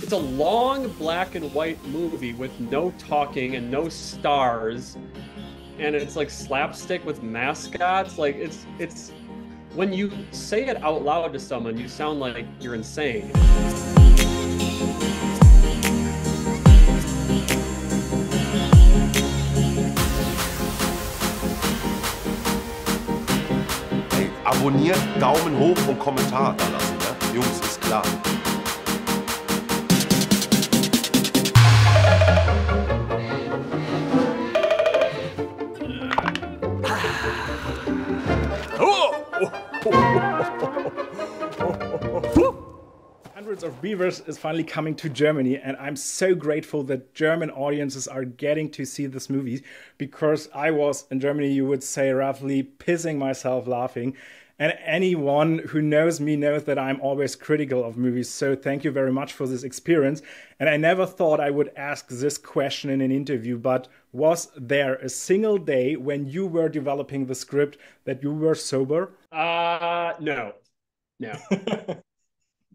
it's a long black and white movie with no talking and no stars, and it's like slapstick with mascots. Like it's when you say it out loud to someone, you sound like you're insane. Hey, abonniert, Daumen hoch und Kommentar da lassen, ne? Jungs, ist klar. Hundreds of Beavers is finally coming to Germany, and I'm so grateful that German audiences are getting to see this movie, because I was in Germany, you would say, roughly pissing myself laughing. And anyone who knows me knows that I'm always critical of movies, so thank you very much for this experience. And I never thought I would ask this question in an interview, but was there a single day when you were developing the script that you were sober? No.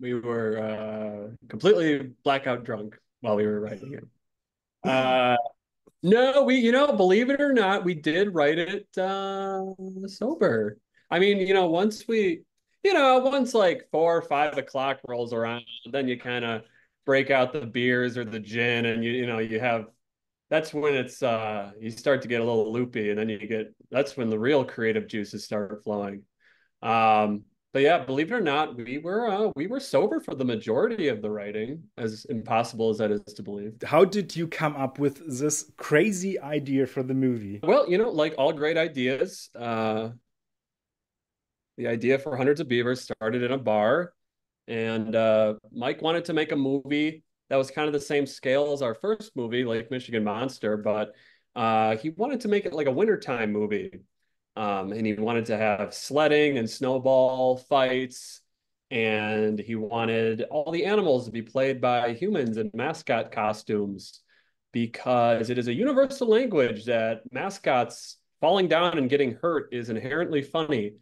We were completely blackout drunk while we were writing it. No, believe it or not, we did write it sober. I mean, once like 4 or 5 o'clock rolls around, then you kind of break out the beers or the gin, and you have, that's when it's you start to get a little loopy, and then that's when the real creative juices start flowing. But yeah, believe it or not, we were sober for the majority of the writing, as impossible as that is to believe. How did you come up with this crazy idea for the movie? Well, like all great ideas, the idea for Hundreds of Beavers started in a bar, and Mike wanted to make a movie that was kind of the same scale as our first movie, Lake Michigan Monster, but he wanted to make it like a wintertime movie. And he wanted to have sledding and snowball fights, and he wanted all the animals to be played by humans in mascot costumes, because it is a universal language that mascots falling down and getting hurt is inherently funny.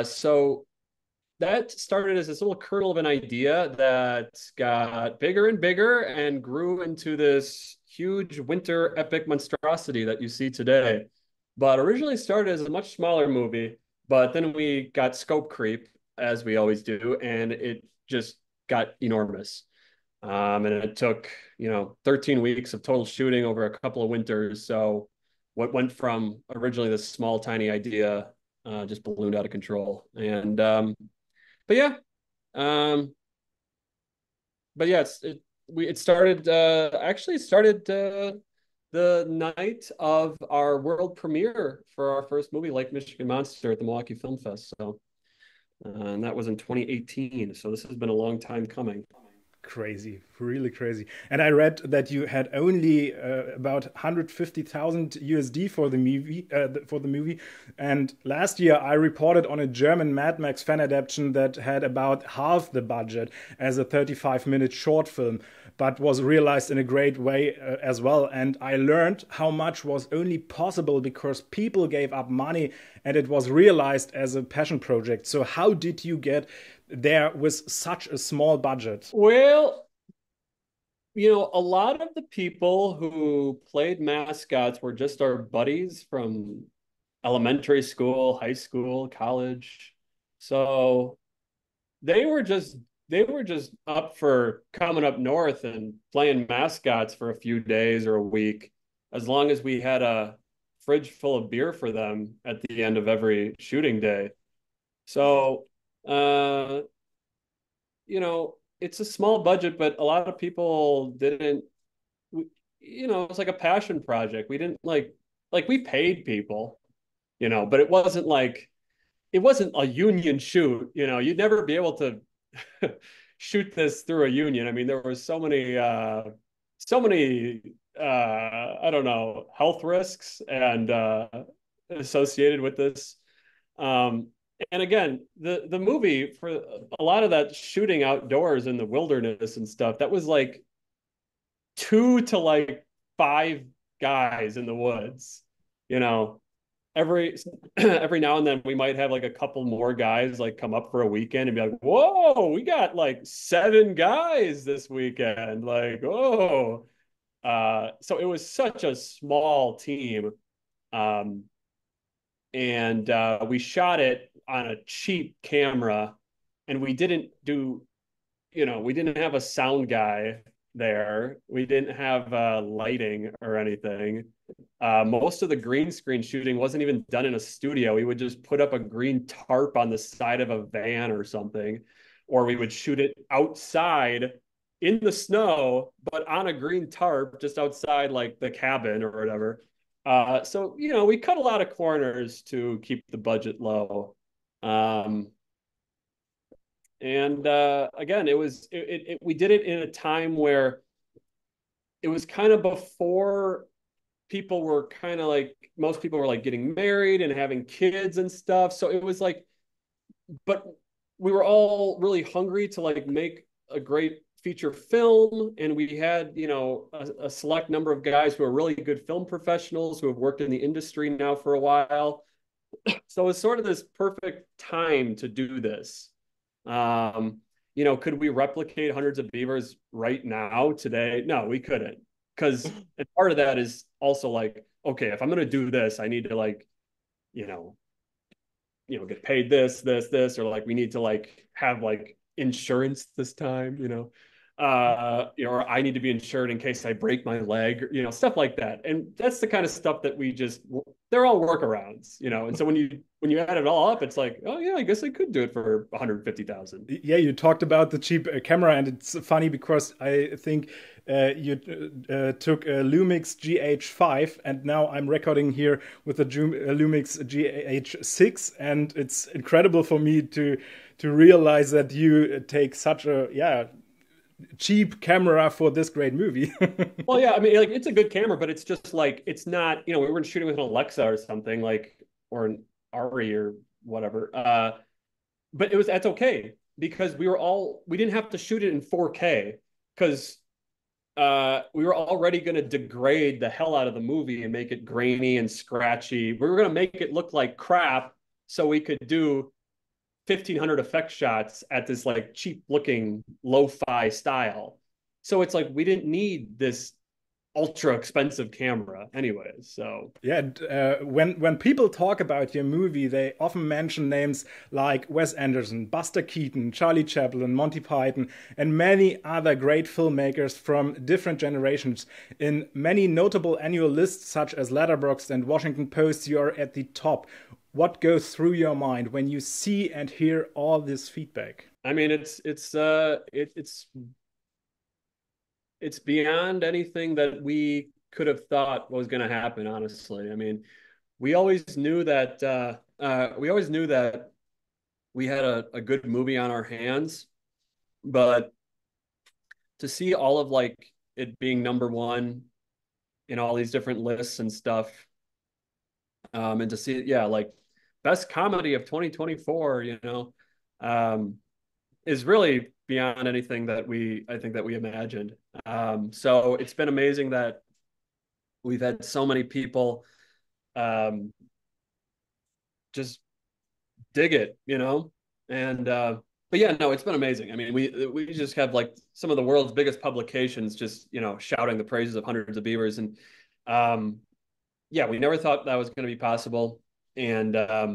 So that started as this little kernel of an idea that got bigger and bigger and grew into this huge winter epic monstrosity that you see today. But originally started as a much smaller movie, but then we got scope creep, as we always do, and it just got enormous. And it took, 13 weeks of total shooting over a couple of winters. So what went from originally this small, tiny idea just ballooned out of control. And but yeah, it started the night of our world premiere for our first movie, Lake Michigan Monster, at the Milwaukee Film Fest. So, and that was in 2018. So this has been a long time coming. Crazy, really crazy. And I read that you had only about 150,000 USD for the movie. And last year I reported on a German Mad Max fan adaptation that had about half the budget as a 35-minute short film, but was realized in a great way as well. And I learned how much was only possible because people gave up money and it was realized as a passion project. So how did you get there with such a small budget? Well, a lot of the people who played mascots were just our buddies from elementary school, high school, college. So they were just up for coming up north and playing mascots for a few days or a week, as long as we had a fridge full of beer for them at the end of every shooting day. So it's a small budget, but a lot of people didn't, it's like a passion project. We didn't like we paid people, but it wasn't a union shoot. You'd never be able to shoot this through a union. I mean, there were so many I don't know, health risks and associated with this. And again, the movie, for a lot of that shooting outdoors in the wilderness and stuff, that was like 2 to 5 guys in the woods, every every now and then we might have like a couple more guys like come up for a weekend and be like, whoa, we got like 7 guys this weekend. Like, oh. So it was such a small team. Um, and we shot it on a cheap camera, and we didn't do, we didn't have a sound guy there. We didn't have lighting or anything. Most of the green screen shooting wasn't even done in a studio. We would just put up a green tarp on the side of a van or something, or we would shoot it outside in the snow, but on a green tarp just outside like the cabin or whatever. So, we cut a lot of corners to keep the budget low. Um, and again, we did it in a time where it was kind of before people were kind of like, most people were like getting married and having kids and stuff. So it was like, but we were all really hungry to like make a great feature film. And we had, a select number of guys who are really good film professionals who have worked in the industry now for a while. So it was sort of this perfect time to do this. Could we replicate Hundreds of Beavers right now today? No, we couldn't. Because part of that is also like, okay, if I'm going to do this, I need to like, you know, get paid this, or like we need to like have like insurance this time, or I need to be insured in case I break my leg, stuff like that. And that's the kind of stuff that they're all workarounds, and so when you add it all up, it's like, oh yeah, I guess I could do it for 150,000. Yeah, you talked about the cheap camera, and it's funny because I think you took a Lumix GH5, and now I'm recording here with the Lumix GH6, and it's incredible for me to realize that you take such a cheap camera for this great movie. Well, yeah, I mean, like it's a good camera, but it's just like it's not. We weren't shooting with an Alexa or something like, or an Ari or whatever. But that's okay because we didn't have to shoot it in 4K because we were already going to degrade the hell out of the movie and make it grainy and scratchy. We were going to make it look like crap so we could do 1,500 effect shots at this like cheap looking lo-fi style. So it's like we didn't need this ultra expensive camera anyways. So yeah, when people talk about your movie, they often mention names like Wes Anderson, Buster Keaton, Charlie Chaplin, Monty Python, and many other great filmmakers from different generations. In many notable annual lists such as Letterboxd and Washington Post, you are at the top. What goes through your mind when you see and hear all this feedback? I mean, it's beyond anything that we could have thought was going to happen, honestly. I mean, we always knew that we had a good movie on our hands, but to see all of like it being -- 1 in all these different lists and stuff, and to see, yeah, like best comedy of 2024, is really beyond anything that I think that we imagined. So it's been amazing that we've had so many people just dig it, and but yeah, no, it's been amazing. I mean, we just have like some of the world's biggest publications just shouting the praises of Hundreds of Beavers, and yeah, we never thought that was going to be possible, and I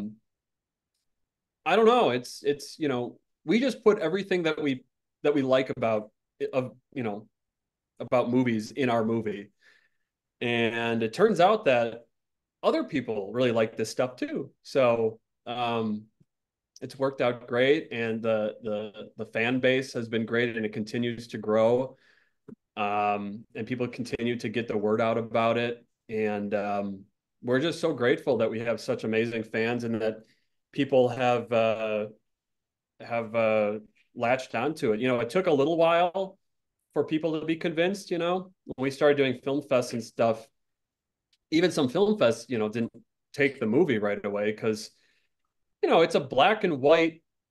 don't know, it's we just put everything that we like about movies in our movie, and it turns out that other people really like this stuff too. So it's worked out great, and the fan base has been great, and it continues to grow, and people continue to get the word out about it, and we're just so grateful that we have such amazing fans and that people have latched onto it. It took a little while for people to be convinced. When we started doing film fests and stuff, even some film fests, didn't take the movie right away because, it's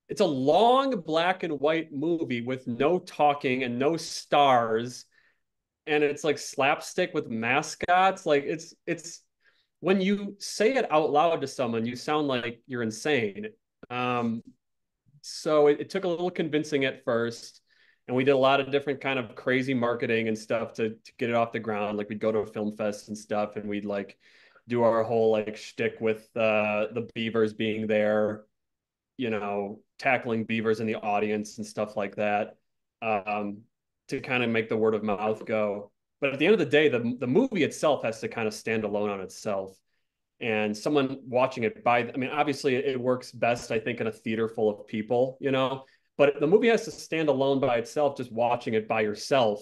it's a long black and white movie with no talking and no stars. And it's like slapstick with mascots. Like it's when you say it out loud to someone, you sound like you're insane. Um, so it took a little convincing at first, and we did a lot of different kind of crazy marketing and stuff to get it off the ground. Like we'd go to a film fest and stuff, and we'd like do our whole like shtick with the Beavers being there, you know, tackling Beavers in the audience and stuff like that, um, to kind of make the word of mouth go. But at the end of the day, the movie itself has to kind of stand alone on itself. And someone watching it by, I mean, obviously it works best, I think, in a theater full of people, you know, but the movie has to stand alone by itself, just watching it by yourself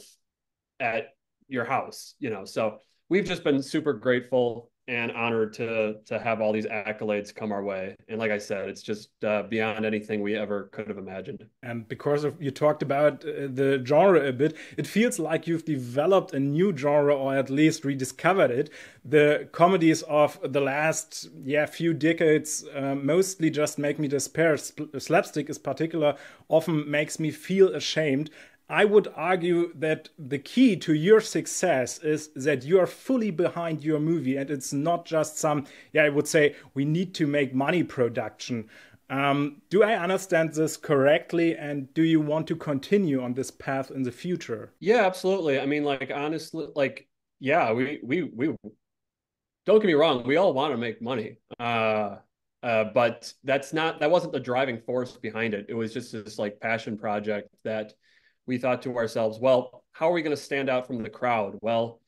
at your house, you know. So we've just been super grateful and honored to have all these accolades come our way. And like I said, it's just beyond anything we ever could have imagined. And because of you talked about the genre a bit, it feels like you've developed a new genre, or at least rediscovered it. The comedies of the last few decades mostly just make me despair. Slapstick is particular often makes me feel ashamed. I would argue that the key to your success is that you are fully behind your movie, and it's not just some, I would say, we need to make money production. Do I understand this correctly? And do you want to continue on this path in the future? Yeah, absolutely. I mean, like honestly, like yeah, we don't get me wrong, we all want to make money. But that wasn't the driving force behind it. It was just this like passion project that we thought to ourselves, well, how are we going to stand out from the crowd? Well,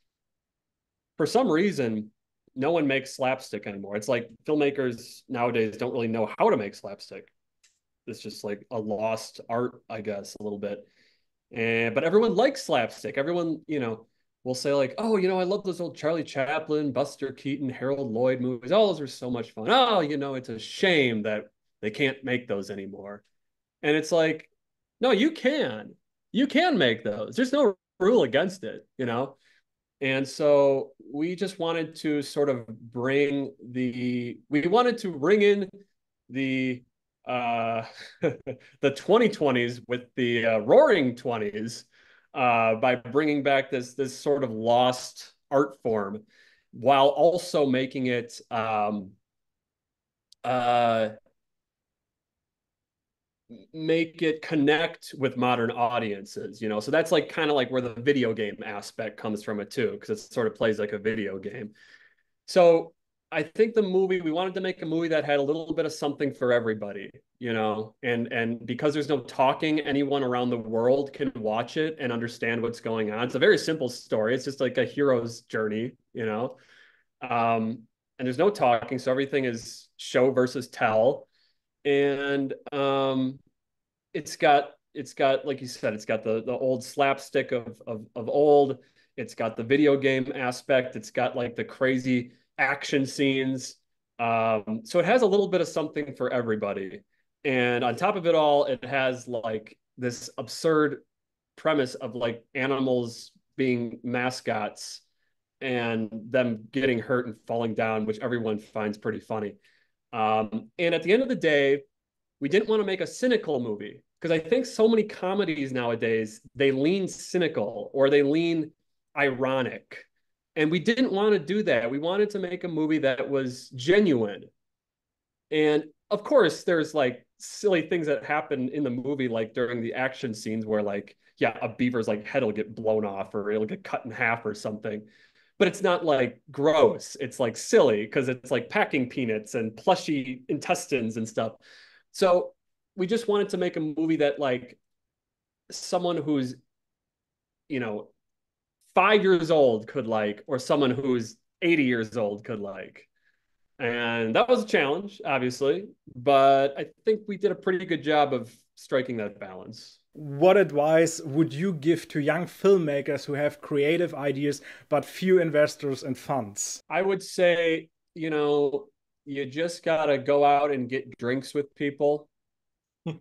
for some reason, no one makes slapstick anymore. It's like filmmakers nowadays don't really know how to make slapstick. It's just like a lost art, I guess, a little bit. But everyone likes slapstick. Everyone, you know, will say like, oh, you know, I love those old Charlie Chaplin, Buster Keaton, Harold Lloyd movies. Oh, those are so much fun. Oh, you know, it's a shame that they can't make those anymore. And it's like, no, you can. You can make those. There's no rule against it, you know? And so we just wanted to sort of we wanted to bring in the uh the 2020s with the roaring 20s by bringing back this sort of lost art form while also making it uh make it connect with modern audiences, you know. So that's like kind of like where the video game aspect comes from it too, because it sort of plays like a video game. So I think we wanted to make a movie that had a little bit of something for everybody, you know, and because there's no talking, anyone around the world can watch it and understand what's going on. It's a very simple story. It's just like a hero's journey, you know. And there's no talking, so everything is show versus tell. And it's got like you said, it's got the old slapstick of old. It's got the video game aspect. It's got like the crazy action scenes. So it has a little bit of something for everybody. And on top of it all, it has like this absurd premise of like animals being mascots and them getting hurt and falling down, which everyone finds pretty funny. And at the end of the day, we didn't want to make a cynical movie because I think so many comedies nowadays, they lean cynical or they lean ironic. And we didn't want to do that. We wanted to make a movie that was genuine. And of course, there's like silly things that happen in the movie, like during the action scenes where like, yeah, a beaver's like head will get blown off or it'll get cut in half or something. But it's not like gross. It's like silly because it's like packing peanuts and plushy intestines and stuff. So we just wanted to make a movie that like someone who's, you know, 5 years old could like, or someone who's 80 years old could like. And that was a challenge, obviously, but I think we did a pretty good job of striking that balance. What advice would you give to young filmmakers who have creative ideas but few investors and funds? I would say, you know, you just gotta go out and get drinks with people.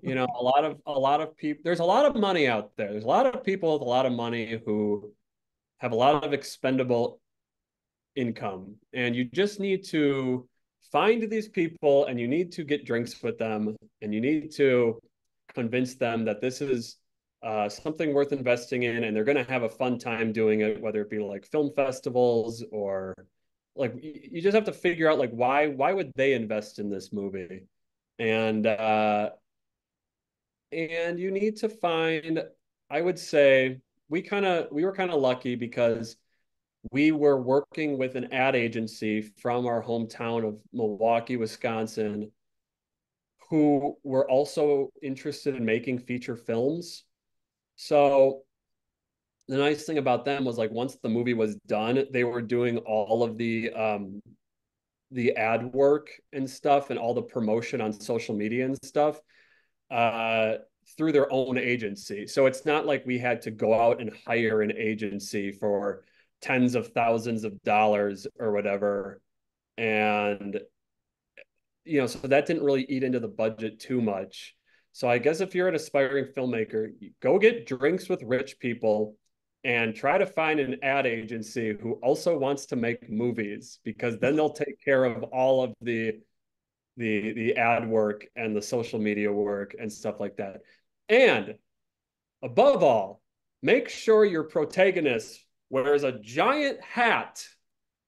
You know, a lot of people, there's a lot of money out there. There's a lot of people with a lot of money who have a lot of expendable income. And you just need to find these people and you need to get drinks with them and you need to convince them that this is something worth investing in and they're going to have a fun time doing it, whether it be like film festivals or like you just have to figure out like why would they invest in this movie? And you need to find, I would say we were kind of lucky because we were working with an ad agency from our hometown of Milwaukee, Wisconsin, who were also interested in making feature films. So the nice thing about them was like once the movie was done, they were doing all of the ad work and stuff and all the promotion on social media and stuff uh through their own agency. So it's not like we had to go out and hire an agency for tens of thousands of dollars or whatever. And so that didn't really eat into the budget too much. So I guess if you're an aspiring filmmaker, go get drinks with rich people and try to find an ad agency who also wants to make movies, because then they'll take care of all of the ad work and the social media work and stuff like that. And above all, make sure your protagonist wears a giant hat,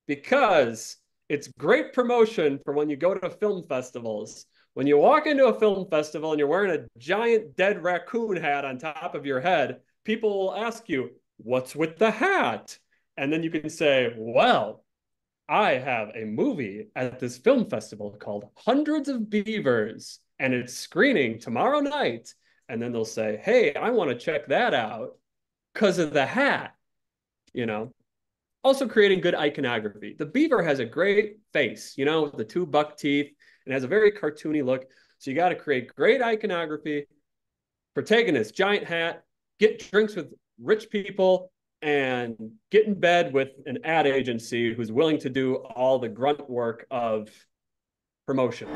because it's great promotion for when you go to film festivals. When you walk into a film festival and you're wearing a giant dead raccoon hat on top of your head, people will ask you, "What's with the hat?" And then you can say, "Well, I have a movie at this film festival called Hundreds of Beavers, and it's screening tomorrow night." And then they'll say, "Hey, I want to check that out because of the hat." Also creating good iconography. The beaver has a great face, with the two buck teeth, and has a very cartoony look. So you got to create great iconography. Protagonist, giant hat, get drinks with rich people, and get in bed with an ad agency who's willing to do all the grunt work of promotion.